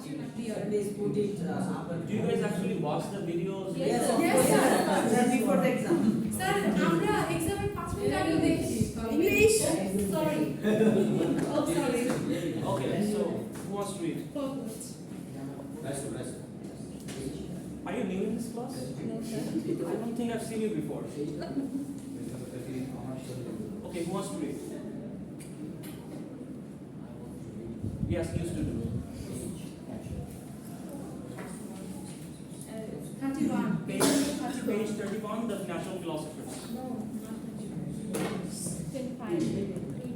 Please put it upper. Do you guys actually watch the videos? Yes, Yes, sir. Sir, before the exam. Sir আমরা এক্সামের 5 minute আগে দেখছি English. Sorry ও sorry Okay, so who wants to read? Are you new in this class? I don't think I've seen you before. Okay, who wants to read? Yes, you student. 31 Page 31, the natural philosophers. no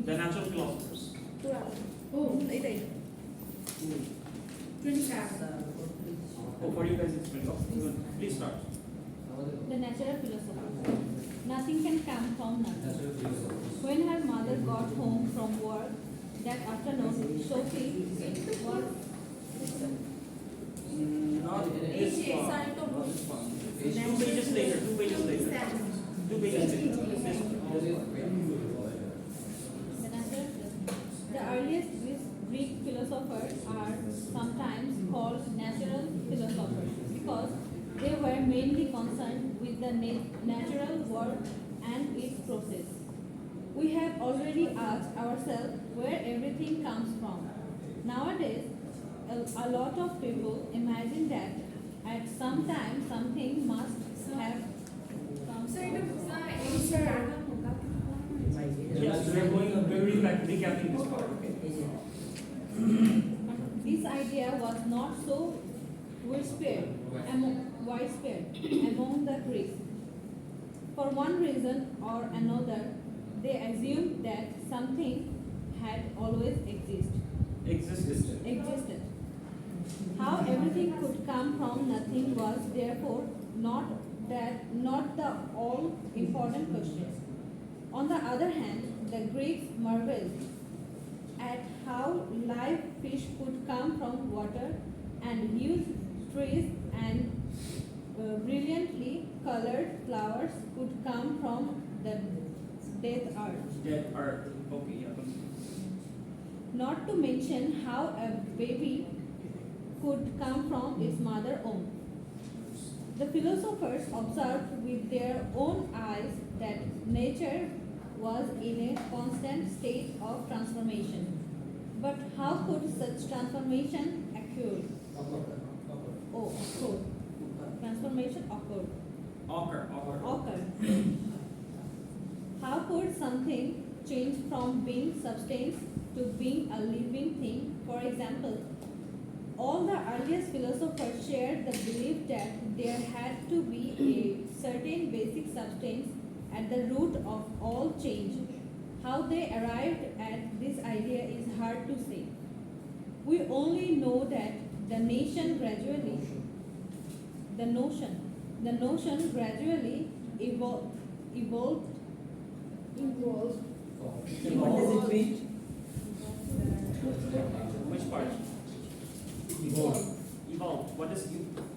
The natural philosophers. oh এইটাই 27 Oh, for you guys it's pretty good. Please start. The natural philosopher. Nothing can come from nothing. When her mother got home from work that afternoon, Sophie was Not this one. sorry, to Not this one. 2 pages later. 2 pages later. 2 pages later. This the natural philosopher. The earliest Greek philosophers are sometimes called natural philosophers because they were mainly concerned with the natural world and its process. We have already asked ourselves where everything comes from. Nowadays, a lot of people imagine that at some time something must have come sir from. এটা sir Yes, we are going very back recapping this part. Okay. This idea was not so widespread among the Greeks. For one reason or another, they assumed that something had always existed. How everything could come from nothing was therefore not the all important question. On the other hand, the Greeks marveled at how live fish could come from water and huge trees and brilliantly colored flowers could come from the dead earth. Dead earth. Okay, yeah. Not to mention how a baby could come from its mother womb. The philosophers observed with their own eyes that nature was in a constant state of transformation. But how could such transformation occur? Transformation occurred. Occur. How could something change from being substance to being a living thing? For example, all the earliest philosophers shared the belief that there had to be a certain basic substance at the root of all change. How they arrived at this idea is hard to say. We only know that the notion gradually evolved. What does it mean? Which part? Evolve. What is?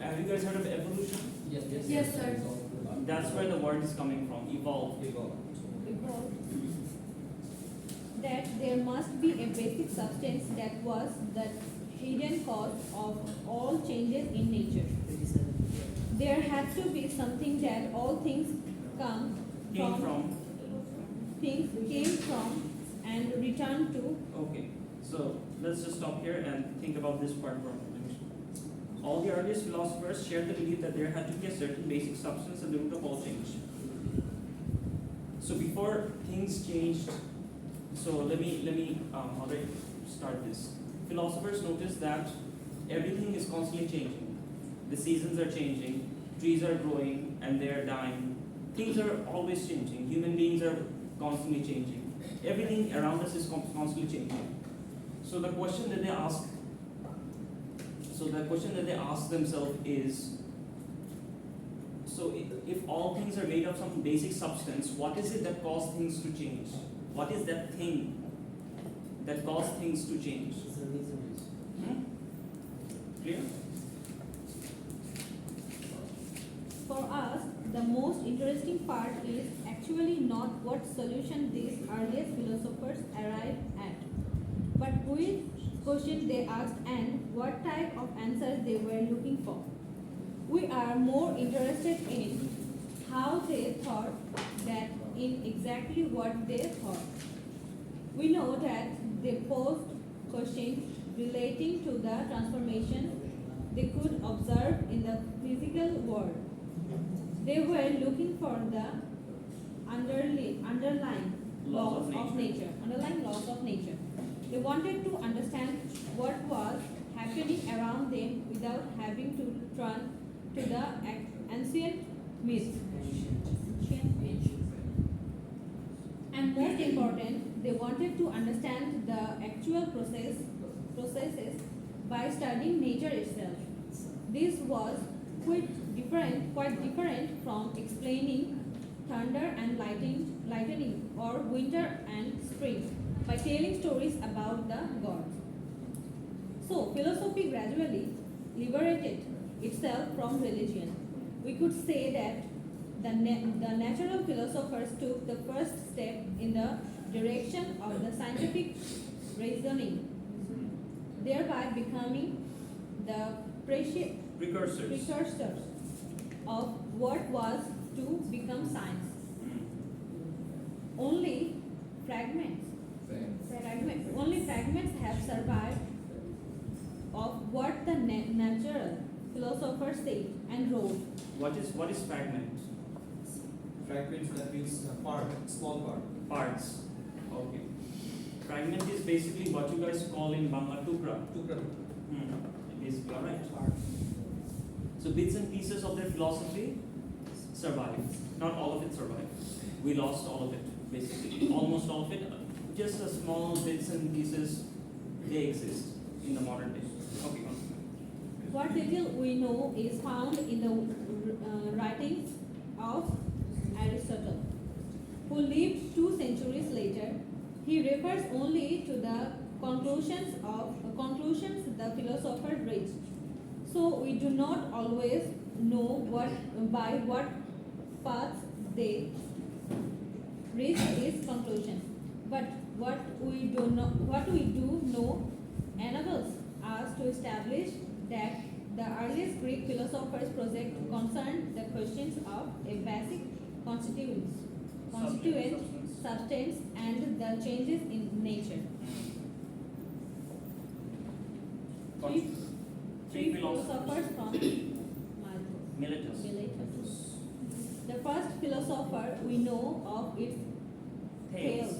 Have you guys heard of evolution? yes sir That's where the word is coming from. Evolve. Evolved. That there must be a basic substance that was the hidden cause of all changes in nature. There had to be something that all things Came from. came from and returned to. Okay. So let's just stop here and think about this part for a moment. All the earliest philosophers shared the belief that there had to be a certain basic substance at the root of all change. So before things changed, so let me already start this. Philosophers noticed that everything is constantly changing. The seasons are changing, trees are growing and they are dying. Things are always changing. Human beings are constantly changing. Everything around us is constantly changing. So the question that they ask themselves is, so if all things are made of some basic substance, what is it that caused things to change? What is that thing that caused things to change? Clear? For us, the most interesting part is actually not what solution these earliest philosophers arrived at, but which question they asked and what type of answers they were looking for. We are more interested in how they thought than in exactly what they thought. We know that they posed questions relating to the transformation they could observe in the physical world. They were looking for the underlying laws of nature. Underlying laws of nature. They wanted to understand what was happening around them without having to turn to the ancient myths. And most important, they wanted to understand the actual processes by studying nature itself. This was quite different from explaining thunder and lightning or winter and spring by telling stories about the gods. So, philosophy gradually liberated itself from religion. We could say that the natural philosophers took the first step in the direction of the scientific reasoning, thereby becoming the precursors of what was to become science. Only fragments have survived of what the natural philosophers said and wrote. What is fragment? Fragments, that means part, small part. Parts. Okay. Fragment is basically what you guys call in Bangla tukra. Basically, alright. So bits and pieces of their philosophy survived. Not all of it survived. We lost all of it, basically. Almost all of it. Just a small bits and pieces, they exist in the modern day. Okay, continue. What little we know is found in the writings of Aristotle, who lived 2 centuries later. He refers only to the conclusions the philosopher reached. So we do not always know by what paths they reached his conclusions. But what we do know enables us to establish that the earliest Greek philosophers' project concerned the questions of a basic constituent substance and the changes in nature. Three philosophers from Miletus. The first philosopher we know of its tales,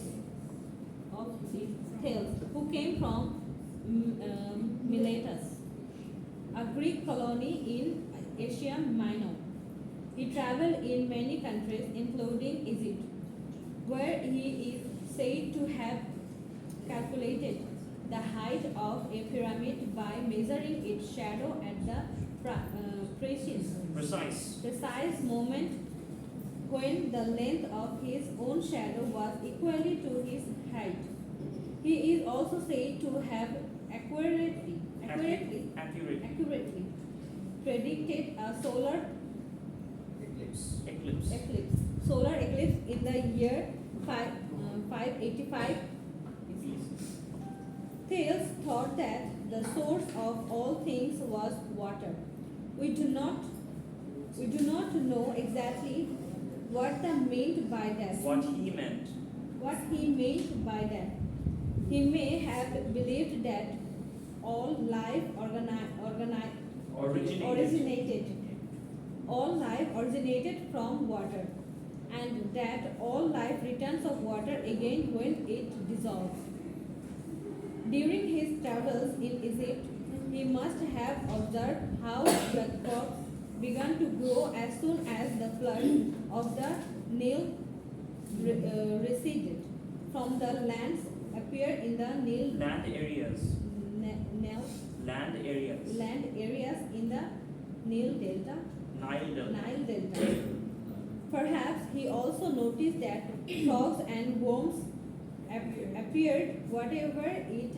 who came from Miletus, a Greek colony in Asia Minor. He traveled in many countries, including Egypt, where he is said to have calculated the height of a pyramid by measuring its shadow at the precise moment when the length of his own shadow was equally to his height. He is also said to have accurately predicted a solar eclipse in the year 585. Thales thought that the source of all things was water. We do not know exactly what meant by that. What he meant. He may have believed that all life originated from water, and that all life returns of water again when it dissolves. During his travels in Egypt, he must have observed how the crops began to grow as soon as the flood of the Nile receded from the lands appear in the Nile Land areas in the Nile Delta. Perhaps he also noticed that frogs and worms appeared wherever it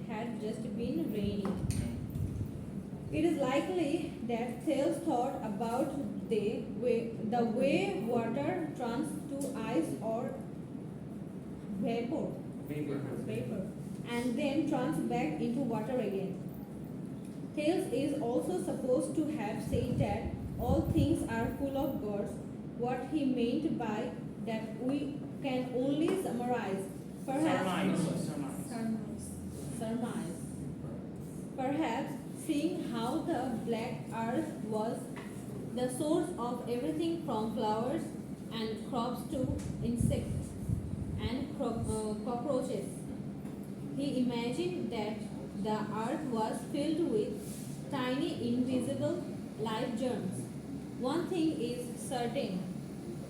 had just been raining. It is likely that Thales thought about the way water turns to ice or vapor vapor, and then turns back into water again. Thales is also supposed to have said that all things are full of gods. What he meant by that we can only summarize, perhaps surmise. Perhaps seeing how the black earth was the source of everything from flowers and crops to insects and cockroaches. He imagined that the earth was filled with tiny invisible life germs. One thing is certain,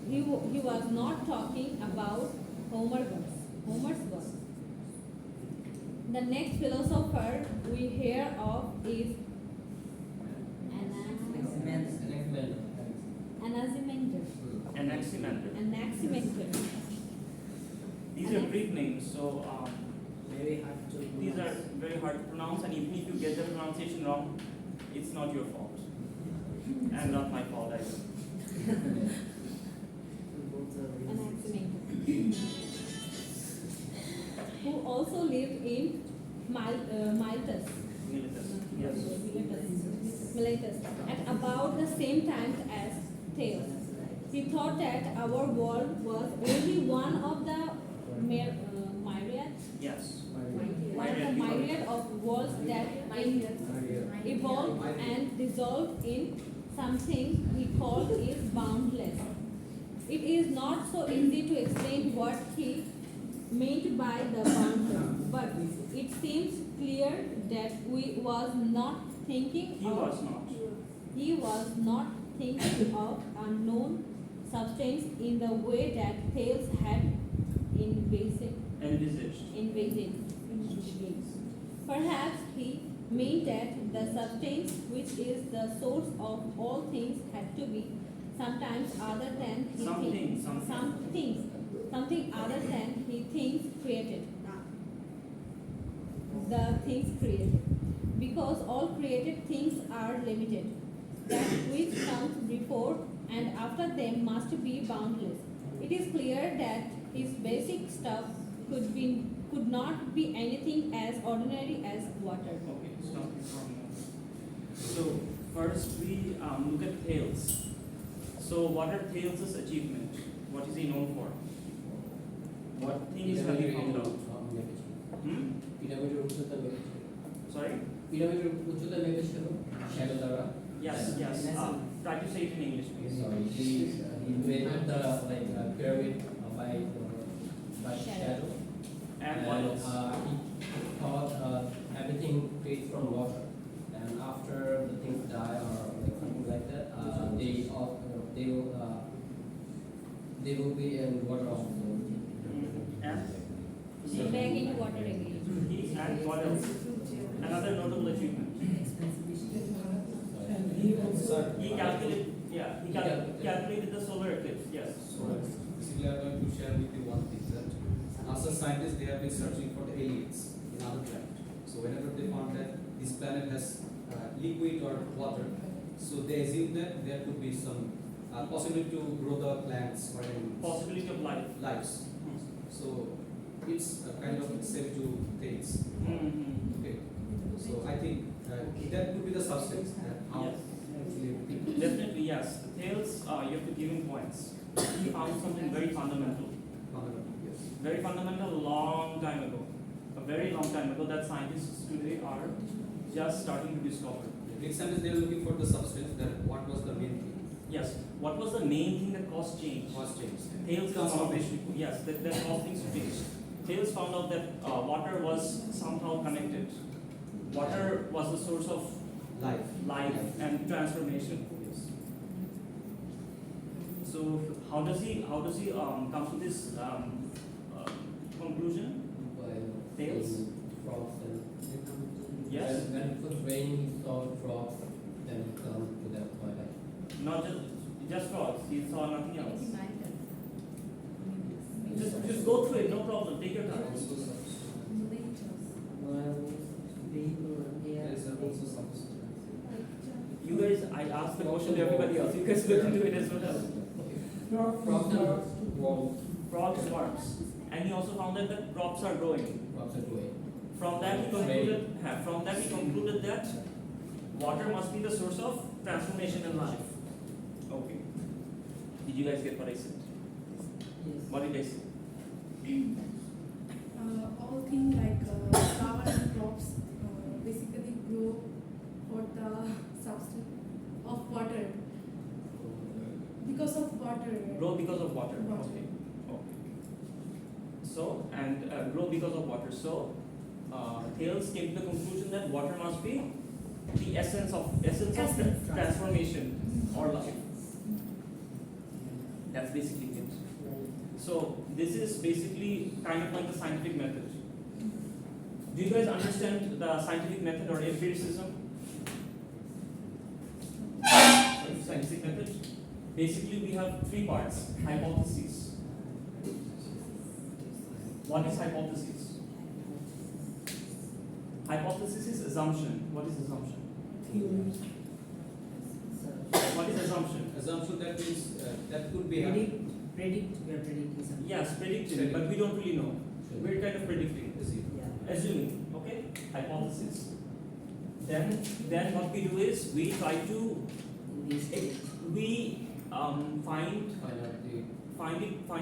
he was not talking about Homer's gods. The next philosopher we hear of is Anaximander. These are Greek names, so Very hard to these are very hard to pronounce, and even if you get the pronunciation wrong, it's not your fault, and not my fault either. Anaximander, who also lived in Miletus. Yes. Miletus, at about the same time as Thales. He thought that our world was only one of the myriad Yes. myriad of worlds that evolved and dissolved in something he called is boundless. It is not so easy to explain what he meant by the boundless, but it seems clear that he was not thinking of unknown substance in the way that Thales had envisaged. Perhaps he meant that the substance which is the source of all things had to be sometimes other than he something other than he thinks created. The things created. Because all created things are limited. That which comes before and after them must be boundless. It is clear that his basic stuff could not be anything as ordinary as water. Okay, stop it for a moment. So first we look at Thales. So what are Thales' achievement? What is he known for? What things have he found out? Sorry? Yes. Try to say it in English, please. He invented the pyramid by shadow. And what else? He thought everything creates from water, and after the things die or something like that, they will be in water also. And Back into water again. and what else? Another notable achievement. He calculated the solar eclipse. Yes. So basically, I'm going to share with you one thing that NASA scientists, they have been searching for the aliens in other planet. So whenever they found that this planet has liquid or water, so they assume that there could be some possibility to grow the plants or animals. Possibility of life. Lives. So it's a kind of safe to things. Okay. So I think that could be the substance that how Yes. actually Definitely, yes. Thales, you have to give him points. He found something very fundamental. yes. Very fundamental, long time ago. A very long time ago that scientists today are just starting to discover. Next time is they are looking for the substance that what was the main thing. Yes. What was the main thing that caused change? Was changed. Thales Transformation. Yes, that caused things to change. Thales found out that water was somehow connected. Water was the source of life and transformation. Yes. So how does he come to this conclusion? Thales? Frogs and Yes. when it was raining, he saw frogs, then he come to that point. Not just frogs. He saw nothing else. Just go through it. No problem. Take your time. There is also substance. You guys, I asked the question to everybody else. You guys look into it as well. Frogs and worms. Frogs, worms, and he also found that the crops are growing. Crops are growing. From that he concluded that water must be the source of transformation in life. Okay. Did you guys get what I said? Yes. What did I say? All things like flower and crops basically grow for the substance of water. Because of water. Grow because of water. Water. Okay. Okay. So, and grow because of water. So, Thales came to the conclusion that water must be the essence of transformation or life. That's basically it. So, this is basically kind of like the scientific method. Do you guys understand the scientific method or empiricism? Scientific method. Basically, we have three parts. Hypotheses. What is hypothesis? Hypothesis is assumption. What is assumption? What is assumption? Assumption that means that could be Predict, we are predicting something. Yes, predicting, but we don't really know. We're kind of predicting, Yeah. assuming. Okay, hypothesis. Then what we do is we try to In this case, we find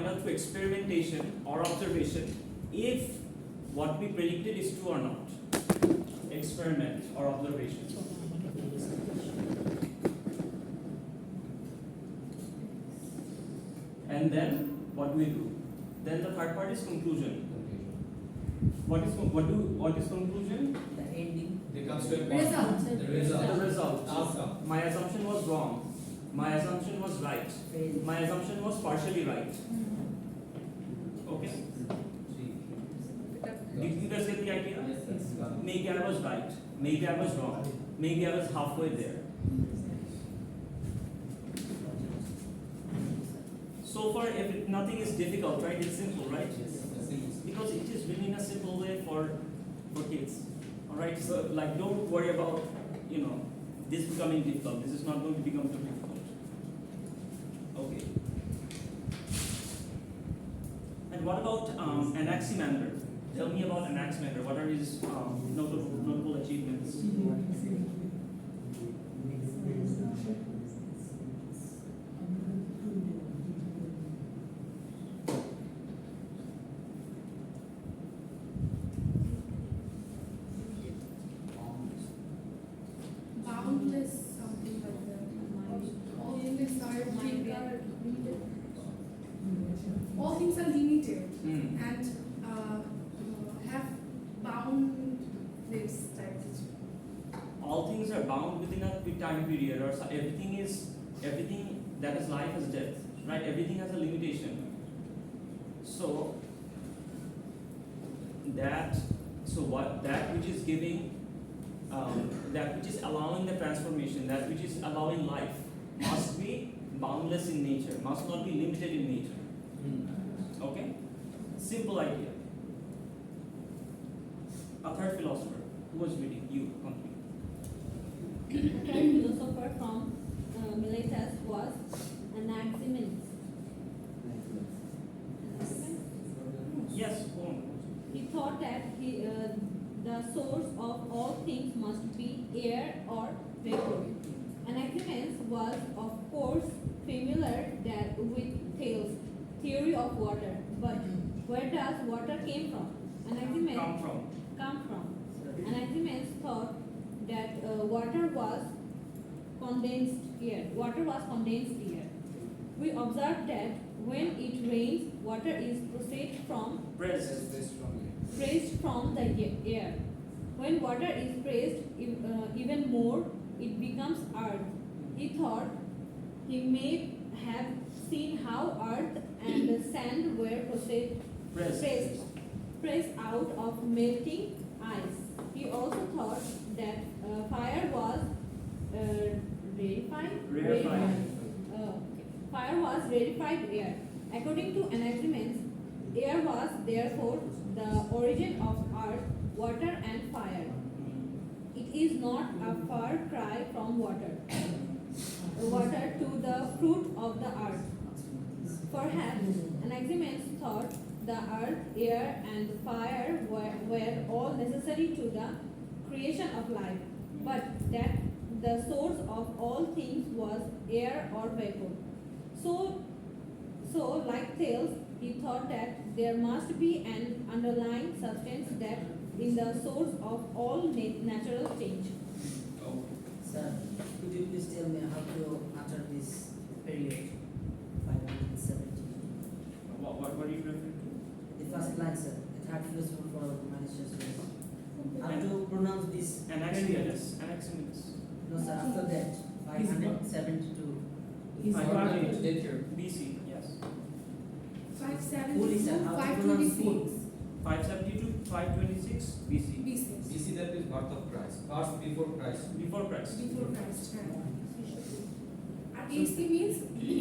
out through experimentation or observation if what we predicted is true or not. Experiment or observation. And then what do we do? Then the third part is conclusion. What is conclusion? the ending. They comes to a Result. The result. The result. Outcome. My assumption was wrong. My assumption was right. Fail. My assumption was partially right. Okay? Did you guys get the idea? Maybe I was right. Maybe I was wrong. Maybe I was halfway there. So far, nothing is difficult, right? It's simple, right? Because it is written in a simple way for kids. Alright? So like don't worry about, this becoming difficult. This is not going to become too difficult. Okay. And what about Anaximander? Tell me about Anaximander. What are his notable achievements? Boundless, something like that. All things are limited. All things are limited Hmm. and have boundless type. All things are bound within a time period, or everything that is life is death, right? Everything has a limitation. So that which is giving, that which is allowing the transformation, that which is allowing life, must be boundless in nature, must not be limited in nature. Okay? Simple idea. A third philosopher who was reading, you complete. The third philosopher from Miletus was Anaximenes. Yes, go on. He thought that the source of all things must be air or vapor. Anaximenes was, of course, familiar with Thales' theory of water. But where does water came from? Anaximenes come from. Anaximenes thought that water was condensed air. Water was condensed air. We observed that when it rains, water is pressed from the air. When water is pressed even more, it becomes earth. He thought he may have seen how earth and the sand were pressed out of melting ice. He also thought that fire was Fire was rarefied air. According to Anaximenes, air was therefore the origin of earth, water, and fire. It is not a far cry from water to the fruit of the earth. Perhaps Anaximenes thought the earth, air, and fire were all necessary to the creation of life, but that the source of all things was air or vapor. So like Thales, he thought that there must be an underlying substance that in the source of all natural change. Sir, could you please tell me how to utter this period 570? What are you referring to? The first line, sir. The third philosopher for malicious ways. How to pronounce this? Anaximenes. No, sir. After that, 572. He's I got got it. it. Did your BC, yes. 572, 526 572, 526 BC. BC. You see that is birth of Christ. Birth before Christ. Before Christ. Before Christ. And AC means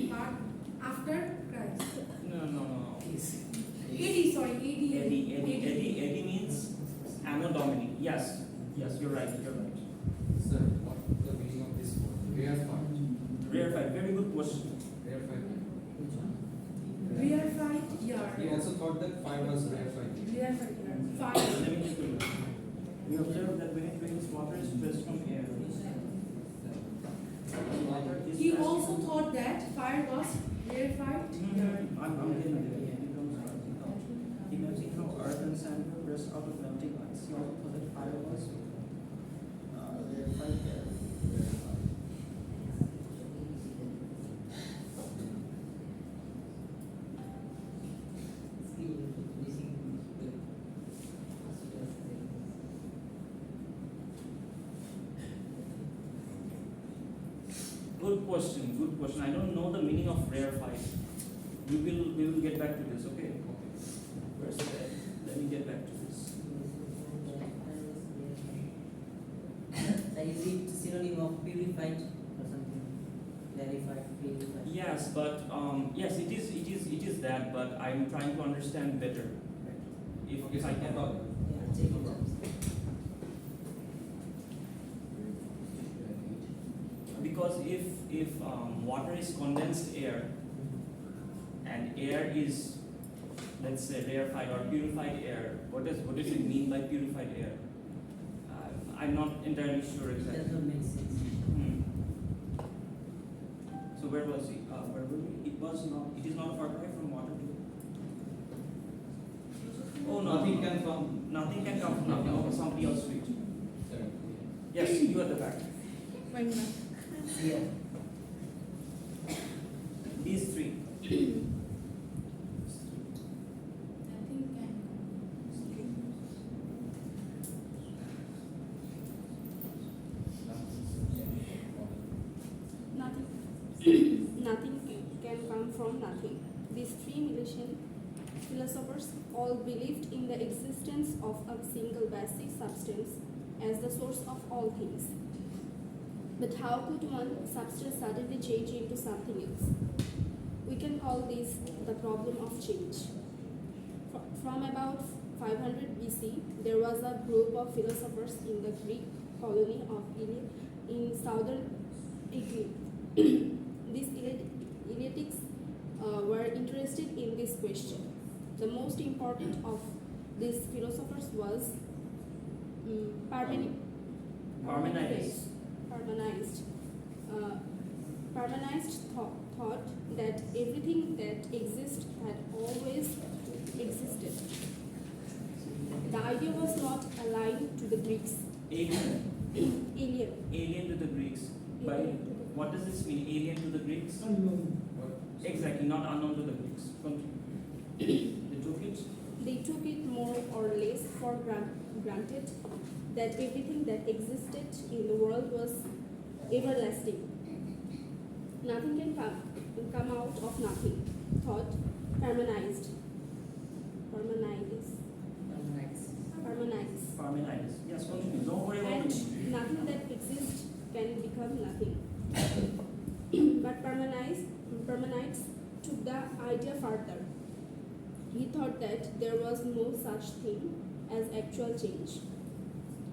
birth after Christ. No. Yes. AD, sorry, AD. Eddie means Anno Domini. Yes, you're right. Sir, what the meaning of this word? Rarefied. Rarefied. Very good question. Rarefied. Which one? Rarefied yarn. He also thought that fire was rarefied. Rarefied yarn. Let Fire. me take a look. We observe that when it rains, water is pressed from air. Water is He pressed also from- thought that fire was rarefied yarn. I'm getting there. Imagine how earth and sand were pressed out of melting ice. He also thought that fire was rarefied air. Good question. I don't know the meaning of rarefied. We will get back to this, okay? Where's that? Let me get back to this. Is it synonym of purified or something? Clarified, purified. Yes, but yes, it is that, but I'm trying to understand better. If I no can. problem. Yeah, take it out. Because if water is condensed air and air is, let's say, rarefied or purified air, what does it mean by purified air? I'm not entirely sure It exactly. does not make sense. So where was he? Where were we? It is not far cry from water too. Oh no, nothing can come from nothing. Okay, somebody else read. Yes, you at the back. Yeah. These three. Nothing can come from nothing. These three Milesian philosophers all believed in the existence of a single basic substance as the source of all things. But how could one substance suddenly change into something else? We can call this the problem of change. From about 500 BC, there was a group of philosophers in the Greek colony of Iliad in southern Italy. These Eleatics were interested in this question. The most important of these philosophers was Parmenides. Parmenides thought that everything that exists had always existed. The idea was not aligned to the Greeks. Alien. Alien. Alien to the Greeks. By what does this mean? Alien to the Greeks? Exactly, not unknown to the Greeks. Continue. They took it. More or less for granted that everything that existed in the world was everlasting. Nothing can come out of nothing, thought Parmenides. Parmenides. Yes, continue. Don't worry about it. And nothing that exists can become nothing. But Parmenides took the idea further. He thought that there was no such thing as actual change.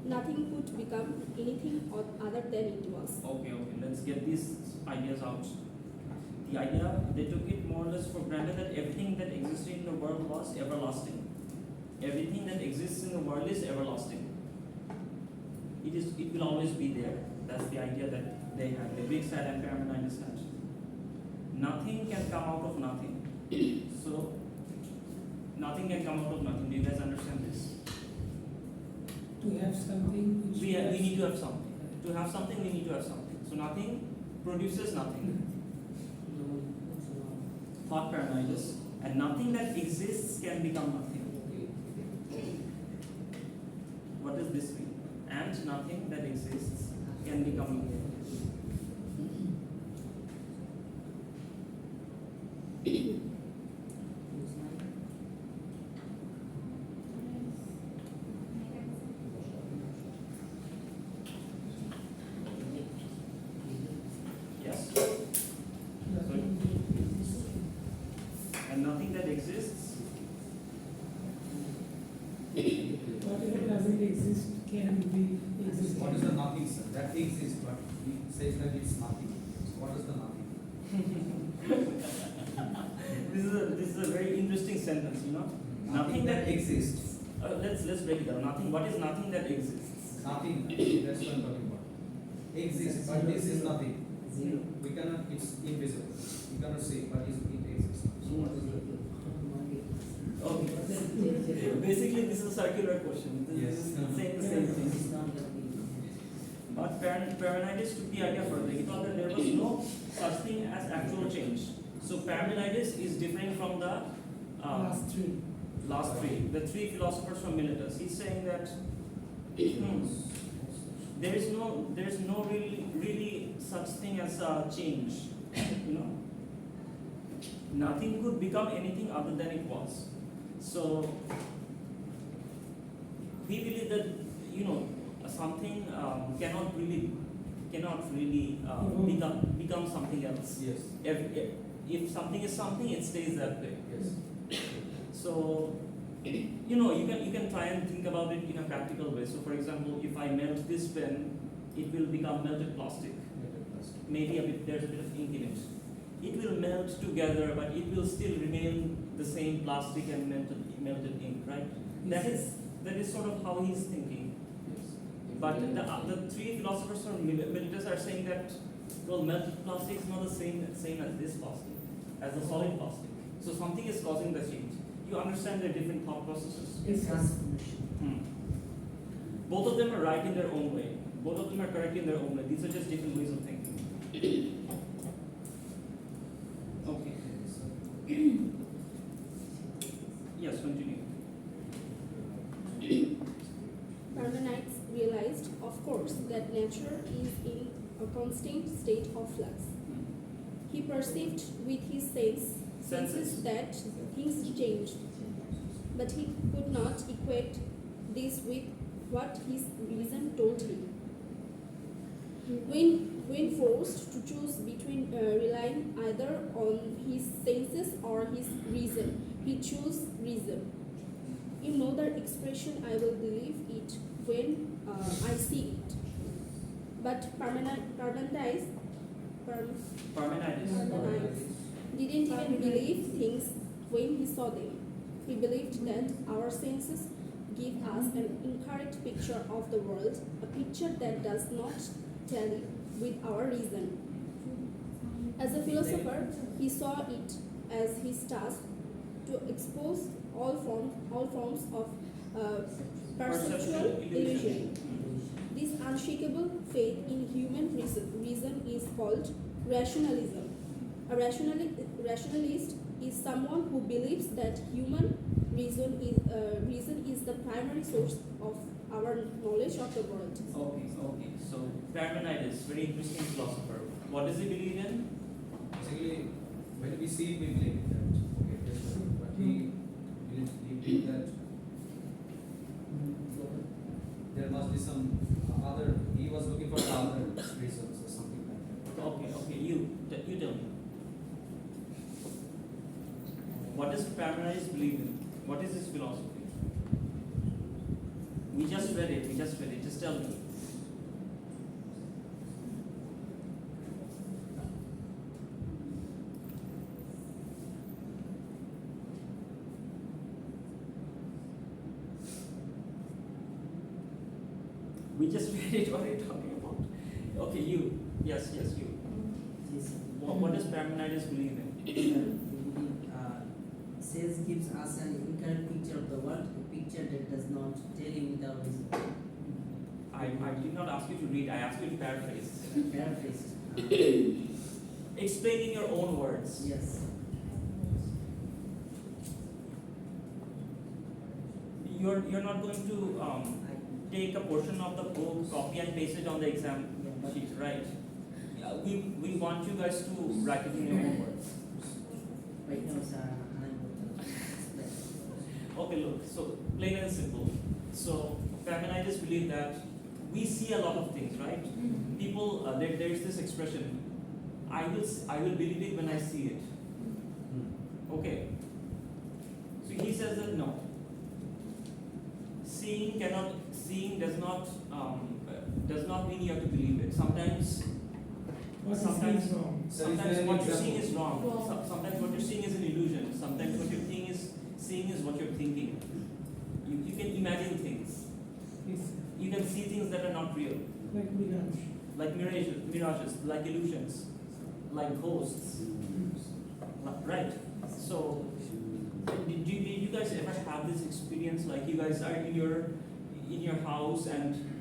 Nothing could become anything other than it was. Okay. Let's get these ideas out. The idea, they took it more or less for granted that everything that existed in the world was everlasting. Everything that exists in the world is everlasting. It will always be there. That's the idea that they had. The Greeks had and Parmenides had. Nothing can come out of nothing. So nothing can come out of nothing. Do you guys understand this? To have something which We need to have something. To have something, we need to have something. So nothing produces nothing. Thought Parmenides, and nothing that exists can become nothing. What does this mean? And nothing that exists can become nothing. Yes? And nothing that exists, whatever doesn't exist can be existing. What is the nothing, sir? That exists, but he says that it's nothing. So what is the nothing? this is a very interesting sentence, you know. Nothing that exists. Let's break it down. Nothing. What is nothing that exists? Nothing. That's what I'm talking about. Exists, but this is nothing. Zero. We cannot. It's invisible. We cannot see, but it exists. So what is it? Okay. Basically, this is a circular question. This Yes. is saying the same thing. It's not that we. But Parmenides took the idea further. He thought that there was no such thing as actual change. So Parmenides is differing from the Last three. last three, the three philosophers from Miletus. He's saying that there is no really such thing as a change. You know, nothing could become anything other than it was. So we believe that something cannot really become something else. Yes. If something is something, it stays that way. Yes. So, you can try and think about it in a practical way. So, for example, if I melt this pen, it will become melted plastic. Maybe there's a bit of ink in it. It will melt together, but it will still remain the same plastic and melted ink, right? That is sort of how he's thinking. But the three philosophers from Miletus are saying that, well, melted plastic is not the same as this plastic, as the solid plastic. So something is causing the change. You understand their different thought processes? It's transformation. Both of them are right in their own way. Both of them are correct in their own way. These are just different ways of thinking. Okay. Yes, continue. Parmenides realized, of course, that nature is in a constant state of flux. He perceived with his senses that things changed, but he could not equate this with what his reason told him. When forced to choose between relying either on his senses or his reason, he chose reason. In no other expression, I will believe it when I see it. But Parmenides didn't even believe things when he saw them. He believed that our senses give us an incorrect picture of the world, a picture that does not tally with our reason. As a philosopher, he saw it as his task to expose all forms of perceptual illusion. This unshakable faith in human reason is called rationalism. A rationalist is someone who believes that human reason is the primary source of our knowledge of the world. Okay. So Parmenides, very interesting philosopher. What does he believe in? Basically, when we see it, we believe that. Okay, that's right. But he believed that there must be some other. He was looking for other reasons or something like that. Okay. You tell me. What does Parmenides believe in? What is his philosophy? We just read it. Just tell me. We just read it. What are you talking about? Okay, you. Yes, you. Yes. What does Parmenides believe in? Sales gives us an incorrect picture of the world, a picture that does not tell you without reason. I did not ask you to read. I asked you to paraphrase. Paraphrase. Explain in your own words. Yes. You're not going to take a portion of the book, copy and paste it on the exam sheet, right? We want you guys to write it in your own words. Right now, sir, I'm explain. Okay, look, so plain and simple. So Parmenides believe that we see a lot of things, right? People, there's this expression, I will believe it when I see it. Okay. So he says that no. Seeing does not mean you have to believe it. Sometimes What is wrong? sometimes what you're seeing is wrong. Wrong. Sometimes what you're seeing is an illusion. Sometimes what you're seeing is what you're thinking. You can imagine things. It's You can see things that are not real, like mirage. like mirages, like illusions, like ghosts. Right? So, did you guys ever have this experience? Like you guys are in your house and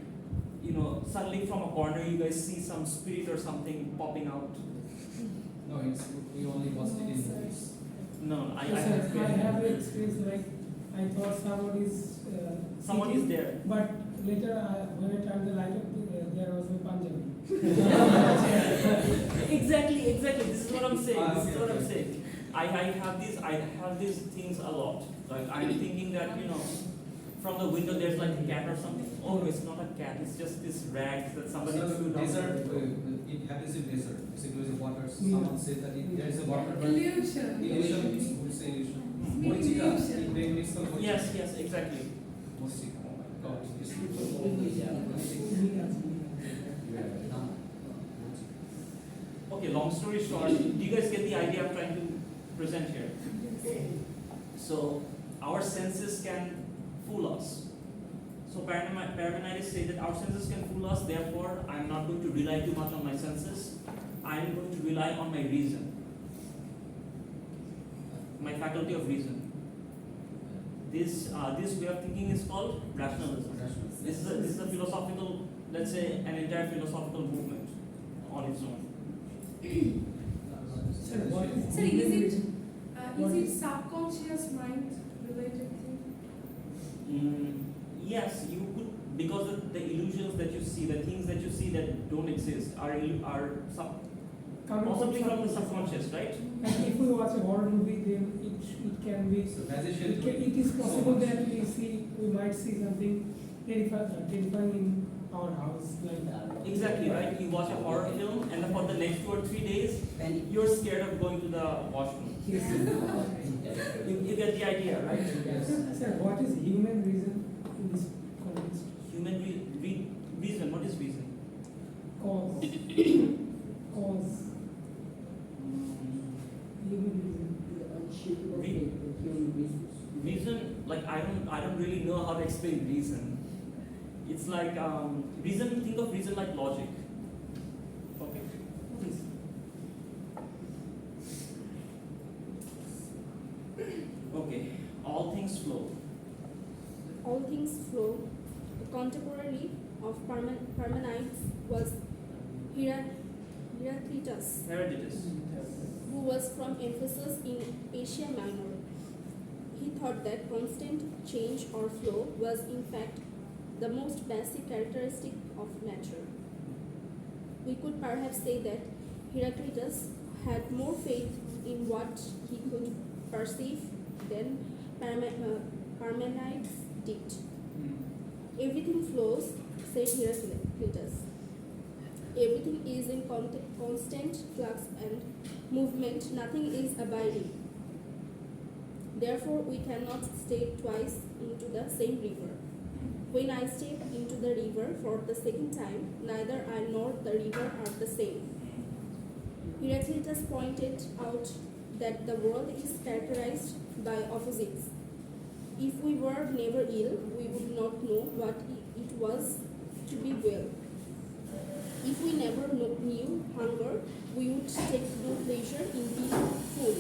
suddenly from a corner you guys see some spirit or something popping out. No, we only watched it in movies. No, I Yes, have sir, I have an experience like I thought someone is there. But later when I turned the light up, there was a Punjabi. Exactly. This is what I'm saying. Okay. I have these things a lot. Like I'm thinking that from the window there's like a cat or something. Oh, it's not a cat. It's just this rag that somebody threw down. Desert, it happens in desert. Basically, the water. Someone says that there is a water. But Illusion. illusion. We say illusion. Hmm. Morichika. Illusion. In Bengali, it's called Morichika. Yes, exactly. Morichika. Oh my God. It's Okay, long story short, do you guys get the idea I'm trying to present here? So, our senses can fool us. So, Parmenides say that our senses can fool us, therefore, I'm not going to rely too much on my senses. I'm going to rely on my reason, my faculty of reason. This way of thinking is called rationalism. This is a philosophical, let's say, an entire philosophical movement on its own. Sir, what is Sir, is it subconscious mind related thing? Yes, you could, because of the illusions that you see, the things that you see that don't exist are possibly from the subconscious, right? Like if we watch a horror movie, then it can be. So magician. It is possible that we might see something terrifying in our house like that. Exactly, right? You watch a horror film and for the next 2 or 3 days, you're scared of going to the washroom. Yes. You get the idea, right? Yes. Sir, what is human reason in this context? Human reason, what is reason? Cause. Cause. Human reason. Reason, like I don't really know how to explain reason. It's like reason. Think of reason like logic. Okay. Please. Okay. All things flow. All things flow. A contemporary of Parmenides was Heraclitus, Herodotus. who was from Ephesus in Asia Minor. He thought that constant change or flow was in fact the most basic characteristic of nature. We could perhaps say that Heraclitus had more faith in what he could perceive than Parmenides did. Everything flows, said Heraclitus. Everything is in constant flux and movement, nothing is abiding. Therefore, we cannot step twice into the same river. When I step into the river for the second time, neither I nor the river are the same. Heraclitus pointed out that the world is characterized by opposites. If we were never ill, we would not know what it was to be knew hunger, we would take no pleasure in being full.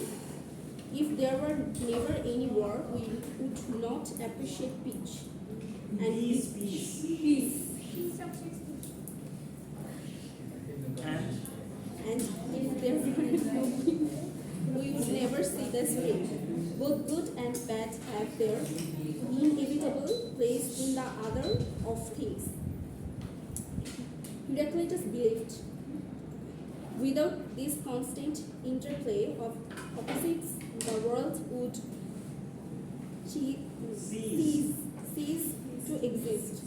If there were never any war, we would not appreciate peace. And Peace. peace. And if there were no peace, we would never see the spirit. Both good and bad have their inevitable place in the other of things. Heraclitus believed without this constant interplay of opposites, the world would cease to exist.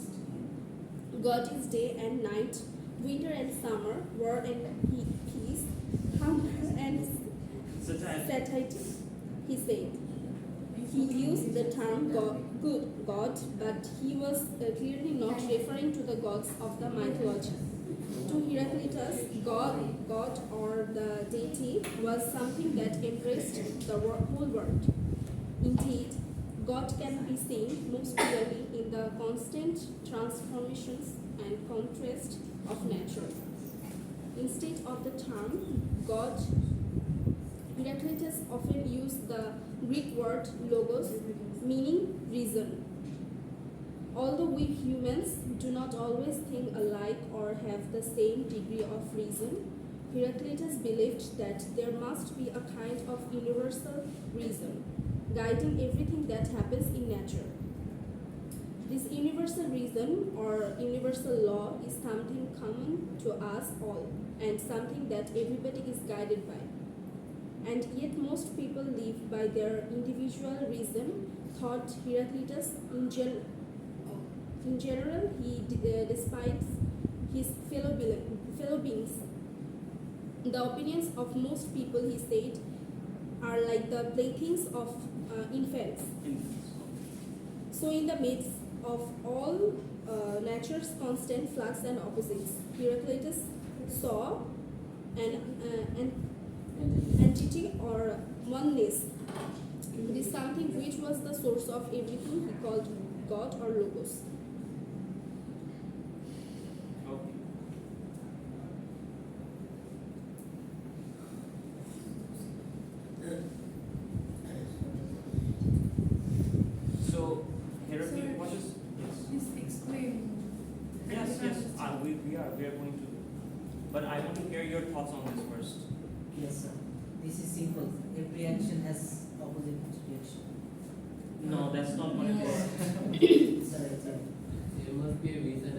God is day and night, winter and summer, war and peace, hunger and satiety, he said. He used the term good God, but he was clearly not referring to the gods of the mythology. To Heraclitus, God or the deity was something that embraced the whole world. Indeed, God can be seen most clearly in the constant transformations and contrast of nature. Instead of the term God, Heraclitus often used the Greek word logos, meaning reason. Although we humans do not always think alike or have the same degree of reason, Heraclitus believed that there must be a kind of universal reason guiding everything that happens in nature. This universal reason or universal law is something common to us all and something that everybody is guided by. And yet most people live by their individual reason, thought Heraclitus in general, he despises his fellow beings. The opinions of most people, he said, are like the playthings of infants. So in the midst of all nature's constant flux and opposites, Heraclitus saw an entity or oneness. It is something which was the source of everything he called God or Logos. Okay. So, Heraclitus, what is Please explain. yes? We are going to. But I want to hear your thoughts on this first. Yes, sir. This is simple. Every action has opposite reaction. No, that's not what it is. Sorry, sorry. There must be a reason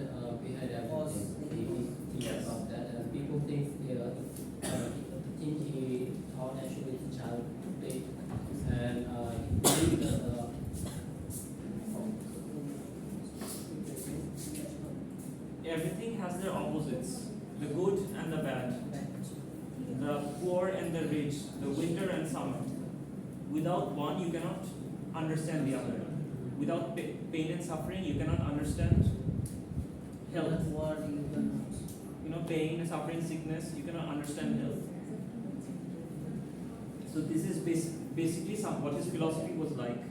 behind everything. He Yes. about that, and people think the thing he thought actually is a child play, and he believed that Everything has their opposites, the good and the bad, the poor and the rich, the winter and summer. Without one, you cannot understand the other. Without pain and suffering, you cannot understand health. War, you cannot. Pain, suffering, sickness, you cannot understand health. So this is basically what his philosophy was like.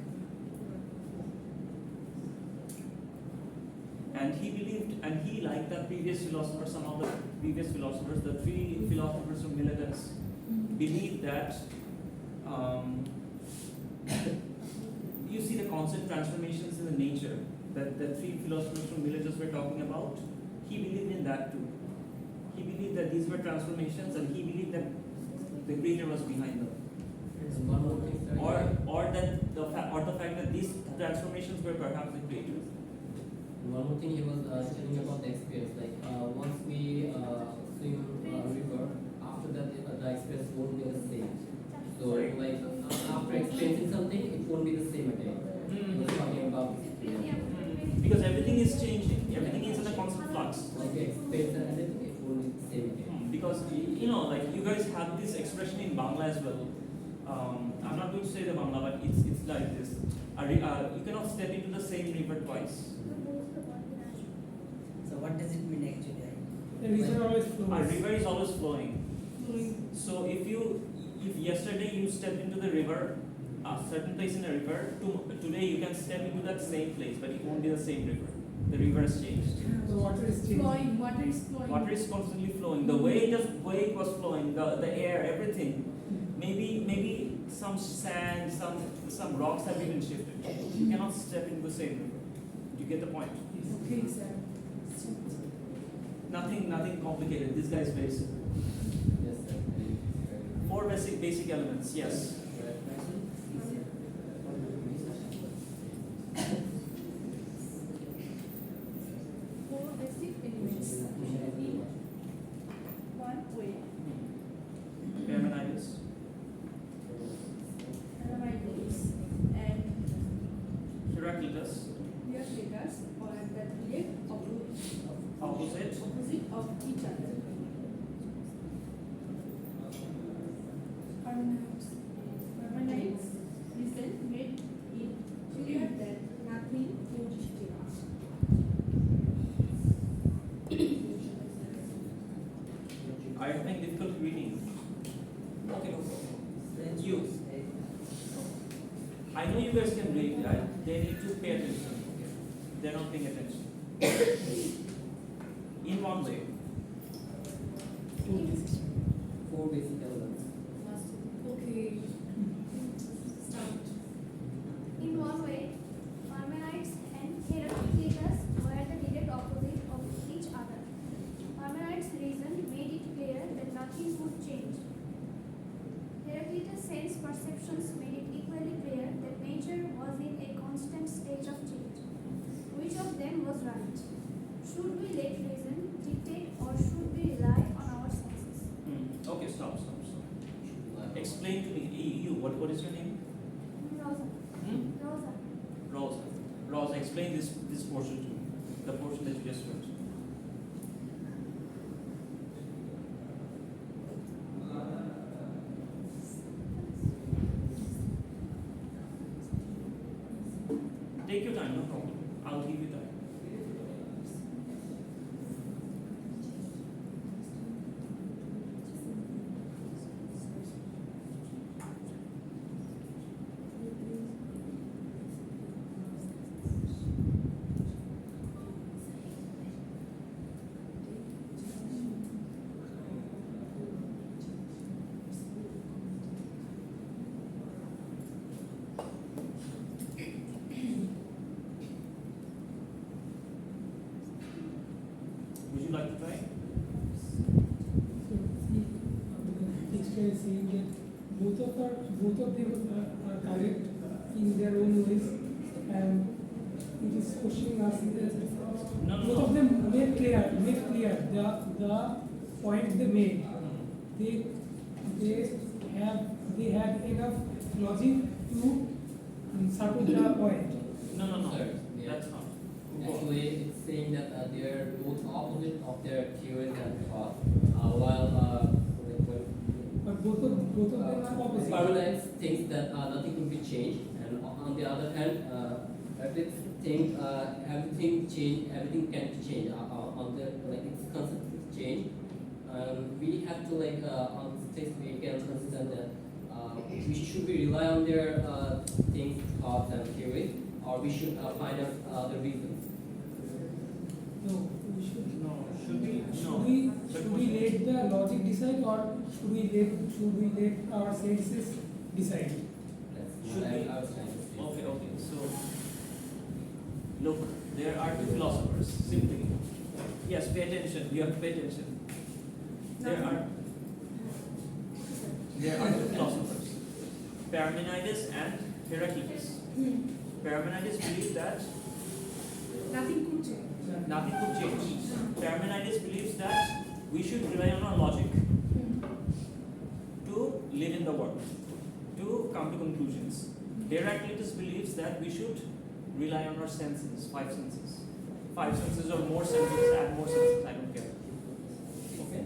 And he believed, and he, like the previous philosophers, some of the previous philosophers, the three philosophers from Miletus, believed that you see the constant transformations in the nature that the three philosophers from Miletus were talking about. He believed in that too. He believed that these were transformations, and he believed that the Creator was behind them. and one more thing, sorry. Or the fact that these transformations were perhaps the Creator. One more thing he was telling about the experience, like once we swim a river, after that the experience won't be the same. So like after experiencing something, it won't be the same again. He was talking about this experience. Because everything is changing, everything is in a constant flux. Like you experience anything, it won't be the same again. Because like you guys have this expression in Bangla as well. I'm not going to say the Bangla, but it's like this. You cannot step into the same river twice. So what does it mean actually? The reason always A flows. river is always flowing. So if yesterday you stepped into the river, a certain place in the river, today you can step into that same place, but it won't be the same river. The river has changed. The water is changing. Flowing, water is flowing. Water is constantly flowing. The way it was flowing, the air, everything. Maybe some sand, some rocks have even shifted. You cannot step into the same river. You get the point? Okay, sir. Nothing complicated. This guy is very simple. Yes, sir. Four basic elements. Yes. Four basic elements. One way. Parmenides, Parmenides and Heraclitus, their figures are the direct opposite. opposite of each other. Parmenides reason made it clear that nothing could change. Are you having difficult reading? Okay, no problem. You. I know you guys can read. They need to pay attention. They're not paying attention. In one way. Four basic elements. Okay. Start. In one way, Parmenides and Heraclitus were the direct opposite of each other. Parmenides' reason made it clear that nothing could change. Heraclitus' sense perceptions made it equally clear that nature was in a constant state of change. Which of them was right? Should we let reason dictate or should we rely on our senses? Okay, stop. Explain to me. You. What is your name? Rosa. Rosa. Rosa, explain this portion to me. The portion that you just read. Take your time, no problem. I'll give you time. Would you like to try? Next one is saying that both of them are correct in their own ways, and it is questioning us that No. both of them made clear the point they made. They had enough logic to support the point. No. Sir, yeah. That's not. Actually, it's saying that they are both opposite of their theories and thought, while But both of them are opposite. Parmenides thinks that nothing could be changed, and on the other hand, everything can be changed. On the it's constantly change. We have to on this text we can consider that should we rely on their things, thoughts, and theories, or we should find out the reasons. No, we should. No. Should we? Should we let the logic decide, or should we let our senses decide? That's Should what we? I was trying to say. Okay. So, look, there are two philosophers. Simply, yes. Pay attention. You have to pay attention. There are two philosophers, Parmenides and Heraclitus. Parmenides believed that Nothing could change. nothing could change. Parmenides believes that we should rely on our logic to live in the world, to come to conclusions. Heraclitus believes that we should rely on our senses, five senses. Five senses or more senses, add more senses, I don't care. Okay?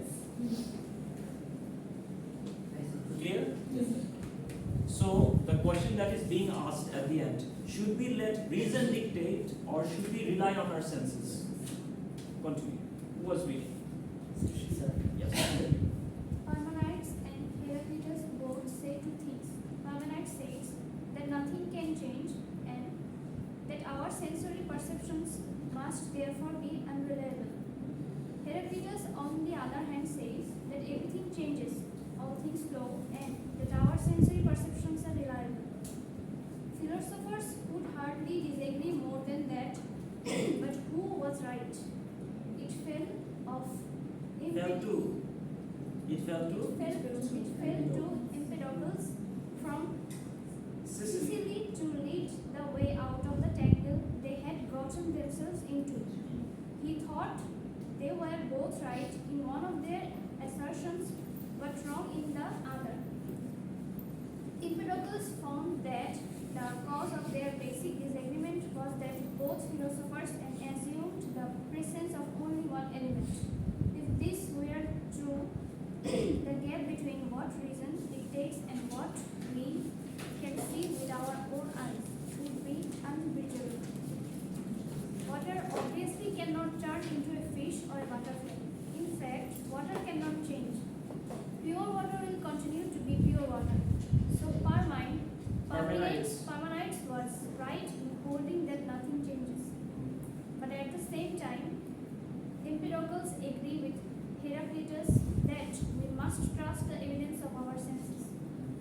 Clear? Yes, sir. So the question that is being asked at the end, should we let reason dictate or should we rely on our senses? Continue. Who was reading? Yes. Parmenides and Heraclitus both say two things. Parmenides says that nothing can change and that our sensory perceptions must therefore be unreliable. Heraclitus, on the other hand, says that everything changes, all things flow, and that our sensory perceptions are reliable. Philosophers would hardly disagree more than that, but who was right? It fell off. It fell to Empedocles from Sicily to lead the way out of the tangle they had gotten themselves into. He thought they were both right in one of their assertions but wrong in the other. Empedocles found that the cause of their basic disagreement was that both philosophers assumed the presence of only one element. If this were true, the gap between what reason dictates and what we can see with our own eyes would be unbridgeable. Water obviously cannot turn into a fish or a butterfly. In fact, water cannot change. Pure water will continue to be pure water. So Parmenides was right in holding that nothing changes. But at the same time, Empedocles agree with Heraclitus that we must trust the evidence of our senses.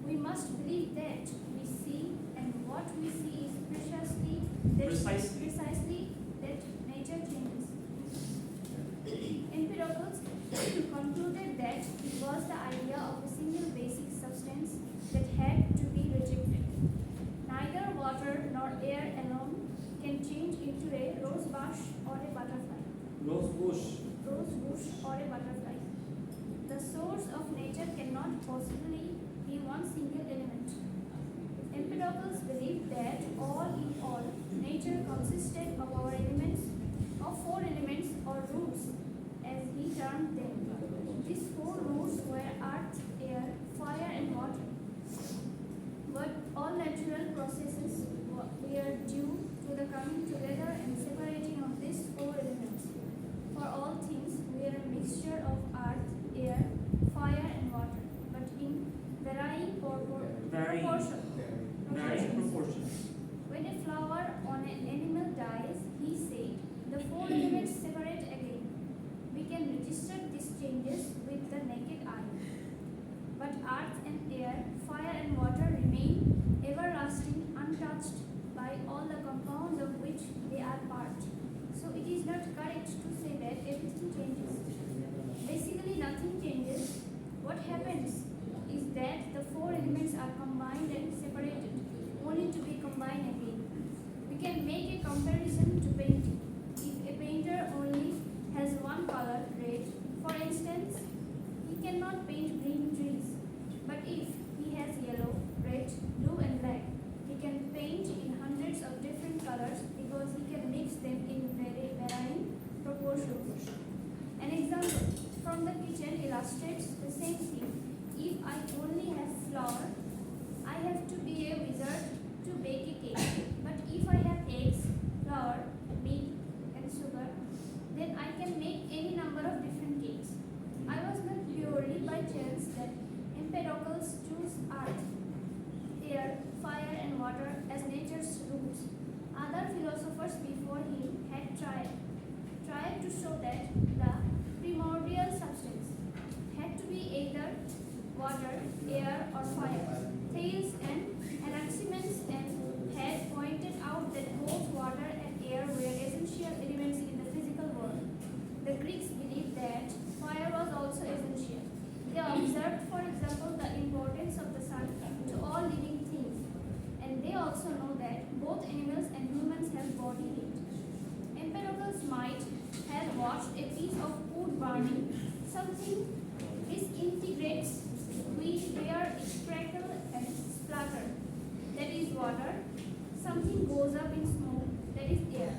We must believe that we see, and what we see is precisely that nature changes. Empedocles concluded that it was the idea of a single basic substance that had to be rejected. Neither water nor air alone can change into a rose bush or a butterfly. Rose bush Or a butterfly. The source of nature cannot possibly be one single element. Empedocles believed that all in all, nature consisted of four elements or roots, as he termed them. These four roots were earth, air, fire, and water. But all natural processes were due to the coming together and separating of these four elements. For all things, we are a mixture of earth, air, fire, and water, but in varying proportions. When a flower on an animal dies, he said, the four elements separate again. We can register these changes with the naked eye. But earth and air, fire and water remain everlasting, untouched by all the compounds of which they are part. So it is not correct to say that everything changes. Basically, nothing changes. What happens is that the four elements are combined and separated, only to be combined again. We can make a comparison to painting. If a painter only has one color, red, for instance, he cannot paint green trees. But if he has yellow, red, blue, and black, he can paint in hundreds of different colors because he can mix them in very varying proportions. An example from the kitchen illustrates the same thing. If I only have flour, I have to be a wizard to bake a cake. But if I have eggs, flour, milk, and sugar, then I can make any number of different cakes. I was not purely by chance that Empedocles chose earth, air, fire, and water as nature's roots. Other philosophers before him had tried to show that the primordial substance had to be either water, air, or fire. Thales and Anaximenes had pointed out that both water and air were essential elements in the physical world. The Greeks believed that fire was also essential. They observed, for example, the importance of the sun to all living things. And they also know that both animals and humans have body heat. Empedocles might have watched a piece of wood burning. Something disintegrates, we hear it crackle and splatter. That is water. Something goes up in smoke. That is air.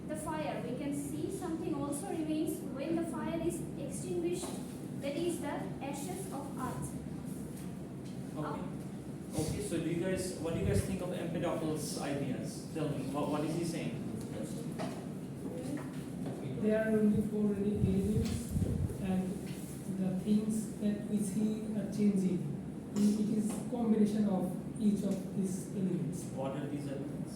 The fire, we can see something also remains when the fire is extinguished. That is the ashes of earth. Okay, so what do you guys think of Empedocles' ideas? Tell me, what is he saying? There are only four elements, and the things that we see are changing. It is combination of each of these elements. What are these elements?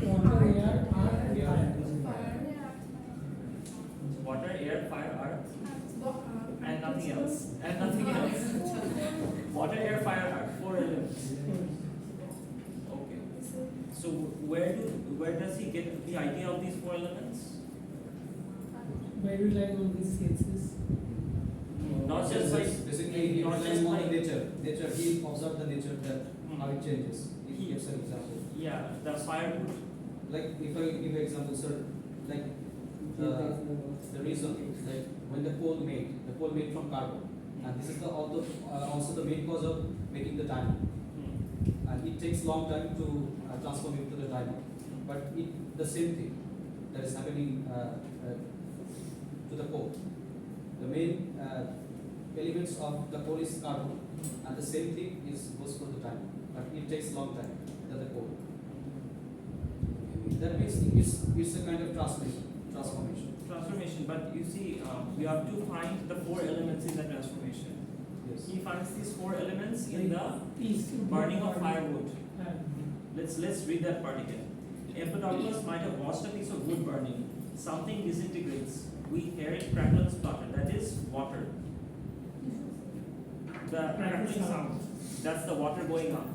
Water, air, earth, and fire. Water, air, fire, earth, and nothing Earth. else. And nothing else. Water, air, fire, earth. 4 elements. Okay. So where does he get the idea of these 4 elements? By relying on these senses. Not just like basically he not relies just on like nature. He observed the nature that how it changes. He gives an example. yeah, the firewood. Like if I give an example, sir, like the reason, like when the coal made from carbon, and this is the also the main cause of making the diamond, and it takes long time to transform into the diamond, but the same thing that is happening to the coal. The main elements of the coal is carbon, and the same thing goes for the diamond, but it takes long time than the coal. That means it's a kind of transformation. Transformation, but you see, we have to find the 4 elements in the transformation. Yes. He finds these 4 elements in the Peace. burning of firewood. And Let's read that part again. Empedocles might have watched a piece of wood burning. Something disintegrates. We hear it crackle and splutter. That is water. The crackling sound. That's the water going up.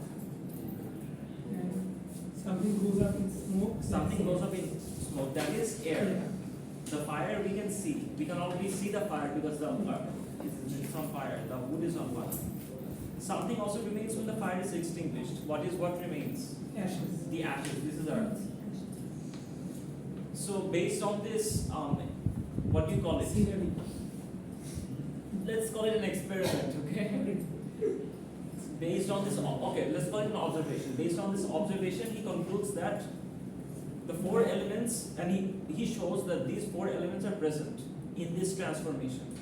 something goes up in smoke. Something goes up in smoke. That is air. The fire we can see. We can already see the fire because the it's on fire. The wood is on fire. Something also remains when the fire is extinguished. What remains? Ashes. The ashes. This is earth. So based on this, what do you call it? Scenery. Let's call it an experiment, okay? Based on this, okay, let's call it an observation. Based on this observation, he concludes that the 4 elements, and he shows that these 4 elements are present in this transformation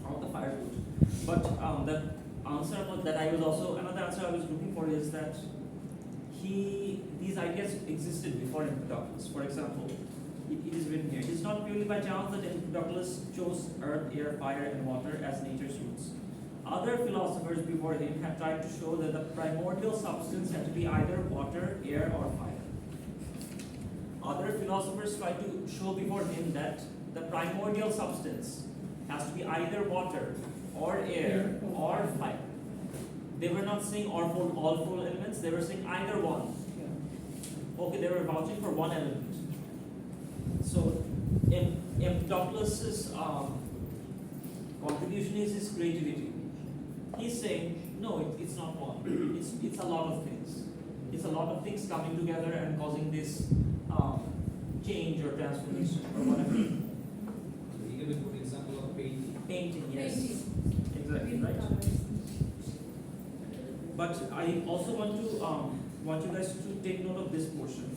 of the firewood. But the answer that I was also, another answer I was looking for is that these ideas existed before Empedocles. For example, it is written here, it is not purely by chance that Empedocles chose earth, air, fire, and water as nature's roots. Other philosophers before him have tried to show that the primordial substance had to be either water, air, or fire. Other philosophers tried to show before him that the primordial substance has to be either water, or air, or fire. They were not saying all 4 elements, they were saying either one. Okay, they were vouching for one element. So, Empedocles' contribution is his creativity. He's saying, no, it's not one. It's a lot of things. It's a lot of things coming together and causing this change or transformation or whatever. You give a good example of painting. Painting, yes. Exactly, right? But I also want you guys to take note of this portion.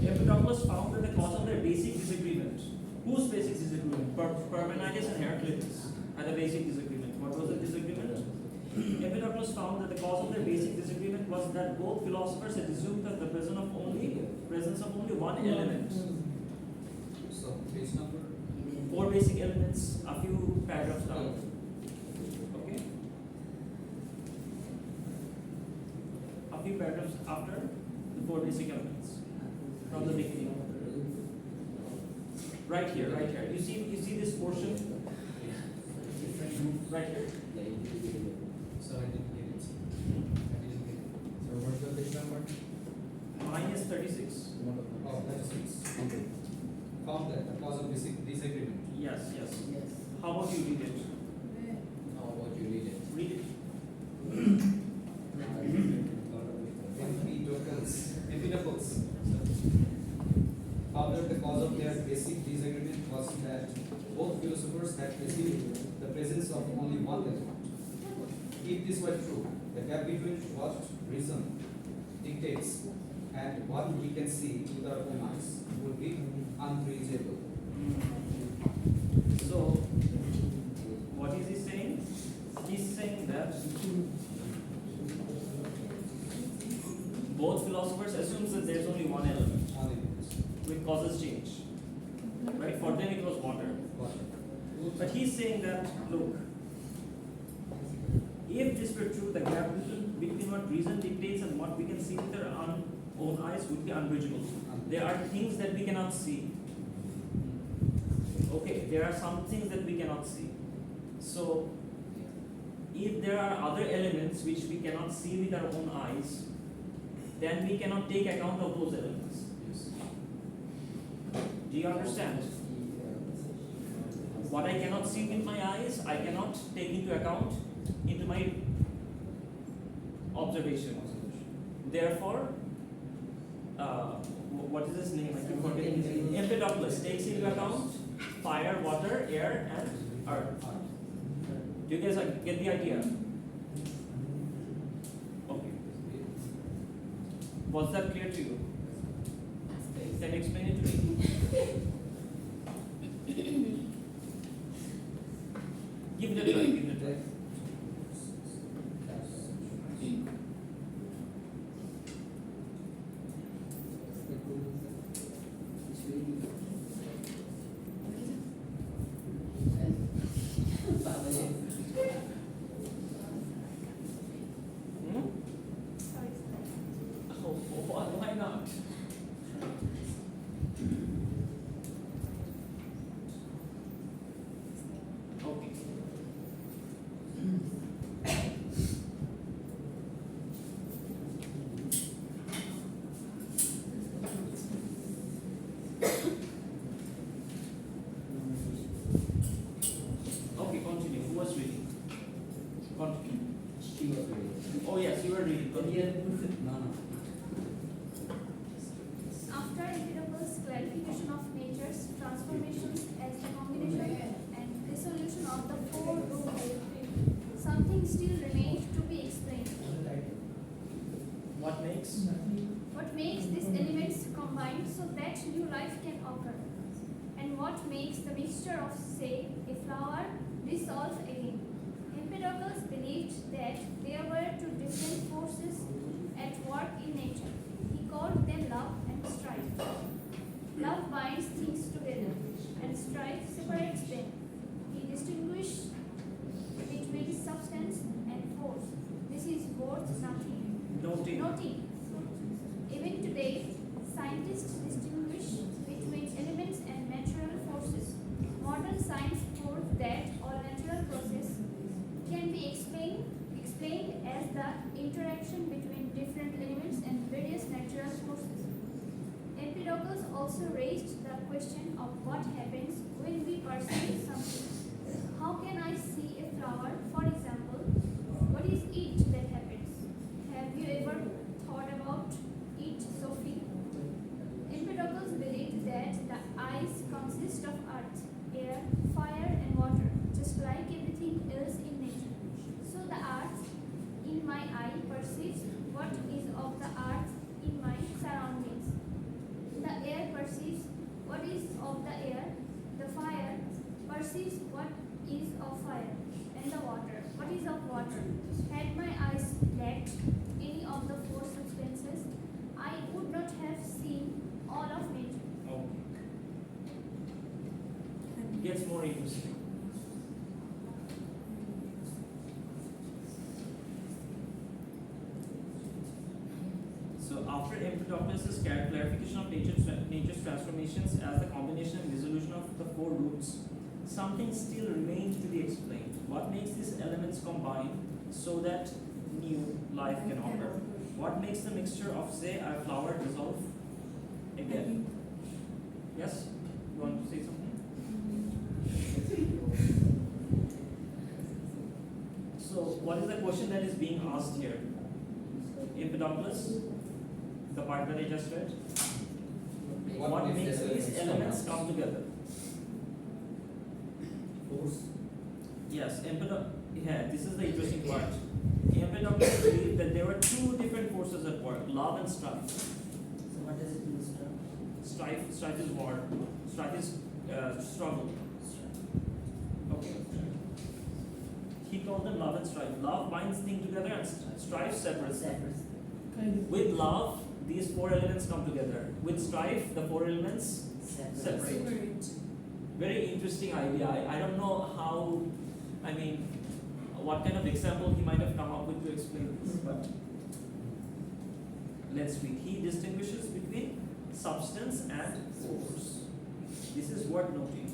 Empedocles found that the cause of their basic disagreement. Whose basic disagreement? Parmenides and Heraclitus had a basic disagreement. What was the disagreement? Empedocles found that the cause of their basic disagreement was that both philosophers had assumed that the presence of only one element. So page number. 4 basic elements, a few paragraphs down. Okay? A few paragraphs after the 4 basic elements from the beginning. Right here. You see this portion? Right here. So I didn't get it. So what's the page number? Mine is 36. Oh, that's 6. Okay. Found that the cause of disagreement. Yes. Yes. How about you read it? How about you read it? Read it. Empedocles found that the cause of their basic disagreement was that both philosophers had perceived the presence of only one element. If this were true, the gap between what reason dictates and what we can see with our own eyes would be unbridgeable. So, what is he saying? He's saying that both philosophers assume that there's only one element which causes change. Right? For them it was water. But he's saying that, look, If this were true, the gap between what reason dictates and what we can see with our own eyes would be unbridgeable. There are things that we cannot see. Okay, there are some things that we cannot see. So, if there are other elements which we cannot see with our own eyes, then we cannot take account of those elements. Yes. Do you understand? What I cannot see with my eyes, I cannot take into account into my observation. Therefore, what is his name? I keep forgetting his name. Empedocles takes into account fire, water, air, and earth. Do you guys get the idea? Okay. Was that clear to you? Can you explain it to me? Give it a try. Give it a try. Hmm? Sorry. Oh, why not? Okay. Okay, continue. Who was reading? Continue. She was reading. Oh yes, you were reading. Continue. No. After Empedocles' clarification of nature's transformations as the combination and dissolution of the four rules, something still remained to be explained. What makes? What makes these elements combine so that new life can occur? And what makes the mixture of, say, a flower dissolve again? Empedocles believed that there were two different forces at work in nature. He called them love and strife. Love binds things together, and strife separates them. He distinguished between substance and force. This is worth noting. Even today, scientists distinguish between elements and natural forces. Modern science proves that all natural processes can be explained as the interaction between different elements and various natural forces. Empedocles also raised the question of what happens when we perceive something. How can I see a flower, for example? What is it that happens? Have you ever thought about it, Sophie? Empedocles believed that the eyes consist of earth, air, fire, and water, just like everything else in nature. So the earth in my eye perceives what is of the earth in my surroundings. The air perceives what is of the air. The fire perceives what is of fire. And the water, what is of water. Had my eyes lacked any of the four substances, I would not have seen all of nature. Okay. Gets more interesting. So after Empedocles' clarification of nature's transformations as the combination and dissolution of the four roots, something still remains to be explained. What makes these elements combine so that new life can occur? What makes the mixture of, say, a flower dissolve again? Yes? You want to say something? So, what is the question that is being asked here? Empedocles, the part that I just read. What makes these elements come together? Force. Yes, this is the interesting part. Empedocles believed that there were two different forces at work, love and strife. So what does it mean, Strife is war. Strife is struggle. Okay. He called them love and strife. Love binds things together and strife separates them. With love, these four elements come together. With strife, the four elements separate. Very interesting idea. I don't know how, what kind of example he might have come up with to explain this, but let's read. He distinguishes between substance and force. This is worth noting.